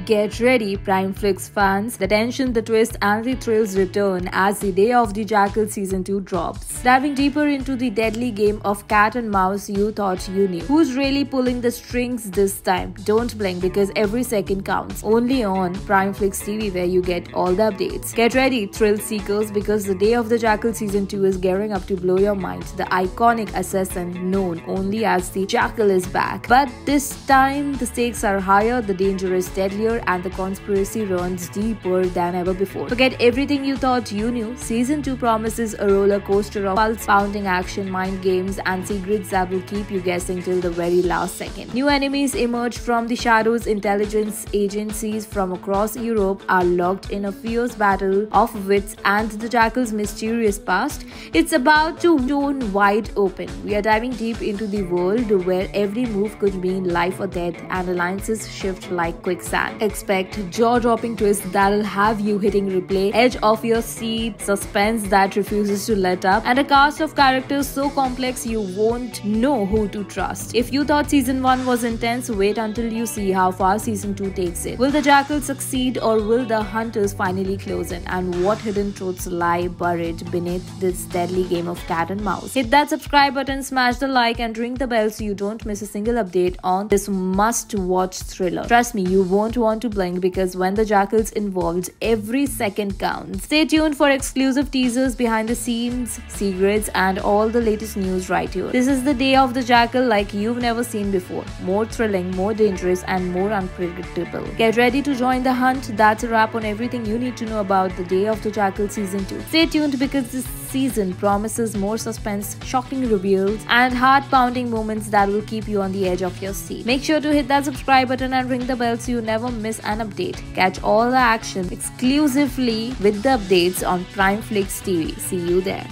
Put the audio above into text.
Get ready, Prime Flix fans. The tension, the twist, and the thrills return as the Day of the Jackal Season 2 drops. Diving deeper into the deadly game of cat and mouse you thought you knew. Who's really pulling the strings this time? Don't blink because every second counts. Only on Prime Flix TV, where you get all the updates. Get ready, thrill seekers, because the Day of the Jackal Season 2 is gearing up to blow your mind. The iconic assassin known only as the Jackal is back. But this time, the stakes are higher, the danger is deadlier, and the conspiracy runs deeper than ever before. Forget everything you thought you knew. Season 2 promises a roller coaster of pulse-pounding action, mind games, and secrets that will keep you guessing till the very last second. New enemies emerge from the shadows. Intelligence agencies from across Europe are locked in a fierce battle of wits and the Jackal's mysterious past. It's about to turn wide open. We are diving deep into the world where every move could mean life or death, and alliances shift like quicksand. Expect jaw-dropping twists that'll have you hitting replay, edge of your seat, suspense that refuses to let up, and a cast of characters so complex you won't know who to trust. If you thought Season 1 was intense, wait until you see how far Season 2 takes it. Will the Jackal succeed, or will the hunters finally close in? And what hidden truths lie buried beneath this deadly game of cat and mouse? Hit that subscribe button, smash the like, and ring the bell so you don't miss a single update on this must-watch thriller. Trust me, you won't want to blink, because when the Jackal's involved, every second counts. Stay tuned for exclusive teasers, behind the scenes, secrets, and all the latest news right here. This is the Day of the Jackal like you've never seen before. More thrilling, more dangerous, and more unpredictable. Get ready to join the hunt. That's a wrap on everything you need to know about the Day of the Jackal Season 2. Stay tuned, because this season promises more suspense, shocking reveals, and heart-pounding moments that will keep you on the edge of your seat. Make sure to hit that subscribe button and ring the bell so you never miss an update. Catch all the action exclusively with the updates on Prime Flix TV. See you there.